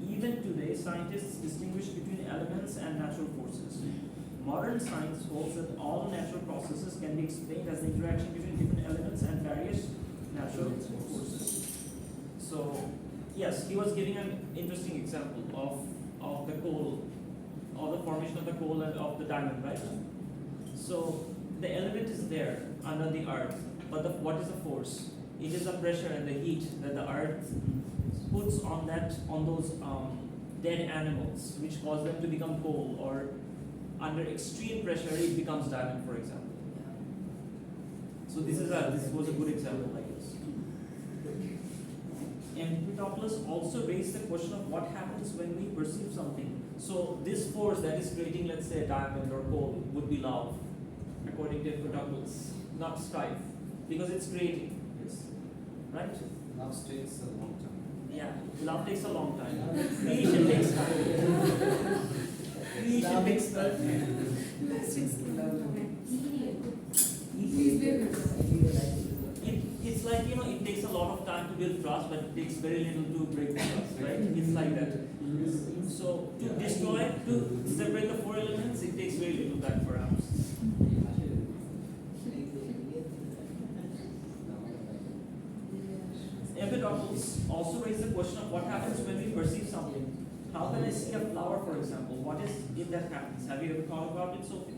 Even today, scientists distinguish between elements and natural forces. Modern science holds that all natural processes can be explained as the interaction between different elements and various natural forces. So, yes, he was giving an interesting example of the coal, or the formation of the coal and of the diamond, right? So, the element is there under the earth, but what is the force? It is the pressure and the heat that the earth puts on those dead animals, which cause them to become coal, or under extreme pressure it becomes diamond, for example. So this was a good example, I guess. Empedocles also raised the question of what happens when we perceive something. So this force that is creating, let's say, a diamond or coal would be love, according to Empedocles, not strife, because it's creating. Yes. Right? Love takes a long time. Yeah, love takes a long time. Creation takes time. Creation takes time. It's like, it takes a lot of time to build trust, but it takes very little to break the trust, right? It's like that. So to separate the four elements, it takes very little time perhaps. Empedocles also raise the question of what happens when we perceive something. How can I see a flower, for example? What is it that happens? Have you ever thought about it, Sophie?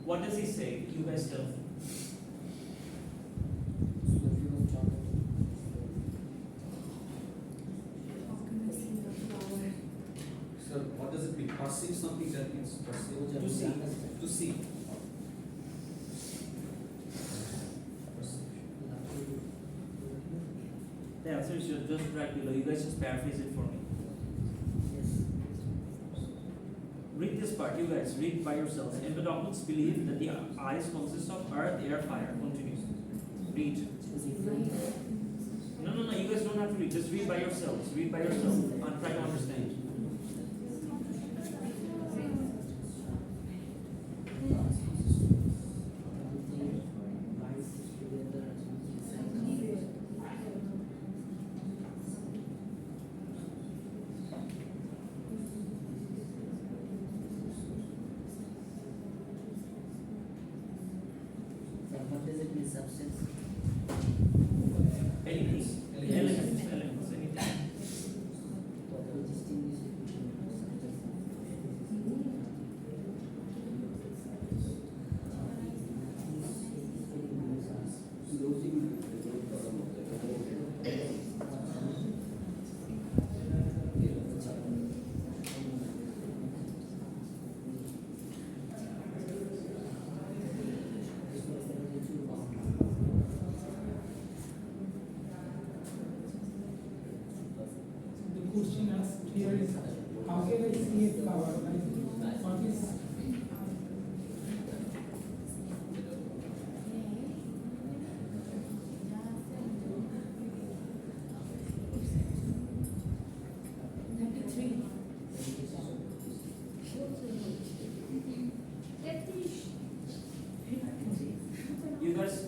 What does he say? You guys tell. So what does it mean? Perceive something, that means perceive. To see. To see. The answer is just right below. You guys just paraphrase it for me. Read this part, you guys. Read by yourselves. Empedocles believe that the eyes consist of earth, air, fire. Continue. Read. No. You guys don't have to read. Just read by yourselves. Read by yourselves. I'm trying to understand. What does it mean, substance? Elements, anything. What do we distinguish between substance The question asked here is, how can I see a flower? Like, what is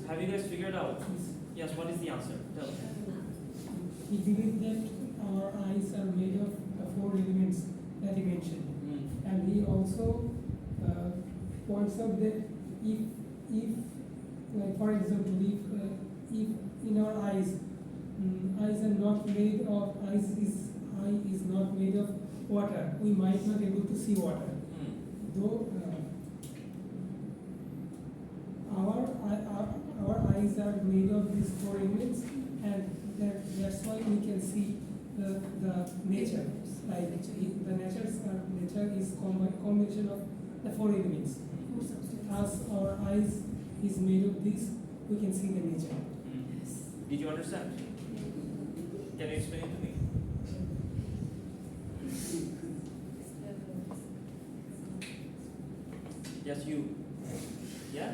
Have you guys figured out? Yes, what is the answer? Tell. we believe that our eyes are made of the four elements that he mentioned. And he also points out that if like for example, if in our eyes, eyes are not made of, eye is not made of water, we might not able to see water. Though our eyes are made of these four elements, and that's why we can see the nature. Like the nature is combination of the four elements. As our eyes is made of this, we can see the nature. Did you understand? Can you explain it to me? Yes, you. Yeah?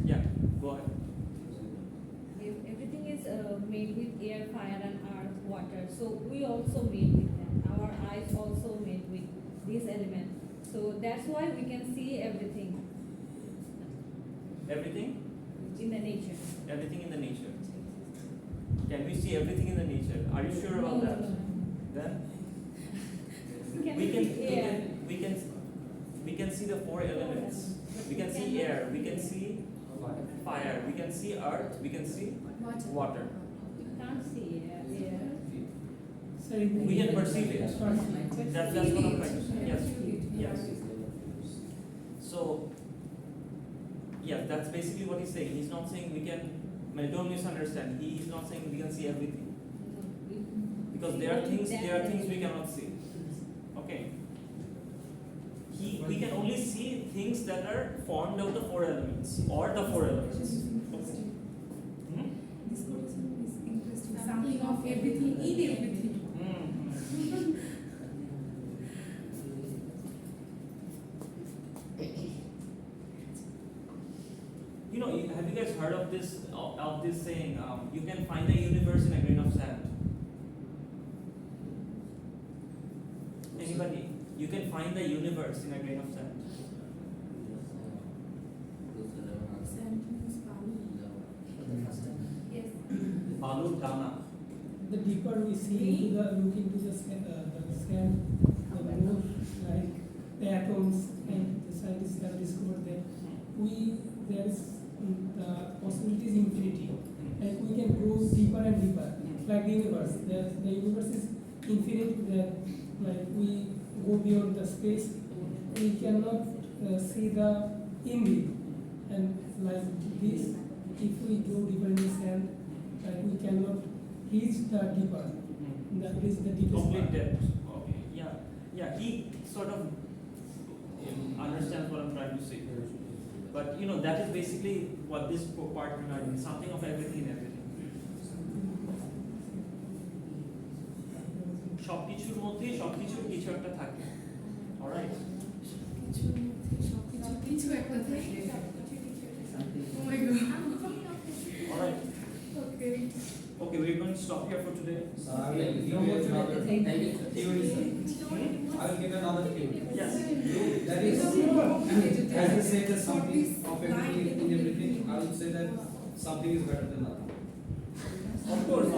Yeah, go ahead. Everything is made with air, fire, and earth, water. So we also made with them. Our eyes also made this element. So that's why we can see everything Everything? in the nature. Everything in the nature. Can we see everything in the nature? Are you sure about No, that? no, no. Then We can see air. we can see the four elements. We can see air, we can see fire, we can see earth, we can see water. You can't see air. Sorry, We can perceive it. Sorry. That's what I'm trying to say. Yes. Yes. So yeah, that's basically what he's saying. He's not saying we can, I mean, don't misunderstand. He's not saying we can see everything. Because there are things we cannot see. Okay. We can only see things that are formed out of four elements or the four elements. Okay. Hmm? This quotation is interesting. Something of everything in everything. You know, have you guys heard of this saying? You can find the universe in a grain of sand. Anybody? You can find the universe in a grain of sand. Sand means power. Yes. Balu dana. The deeper we see look into the scan, the more like the atoms, and the scientists have discovered that there is the possibility is infinity. Like we can go deeper and deeper, like the universe. The universe is infinite. That like we go beyond the space, we cannot see the end. And like this, if we go deeper in the sand, like we cannot reach the deeper. That is the deepest Complete part. depth. Okay. Yeah. Yeah. He sort of understands what I'm trying to say. But you know, that is basically what this part means. Something of everything in everything. সবকিছুর মধ্যে সবকিছুর কিছু একটা থাকে। Alright. কিছু একটা থাকে। Oh my god. Alright. Okay. Okay, we're going to stop here for today. I will give you another theory, sir. I will give another theory. Yes. That is, as you say that something of everything in everything, I will say that something is better than nothing. Of course.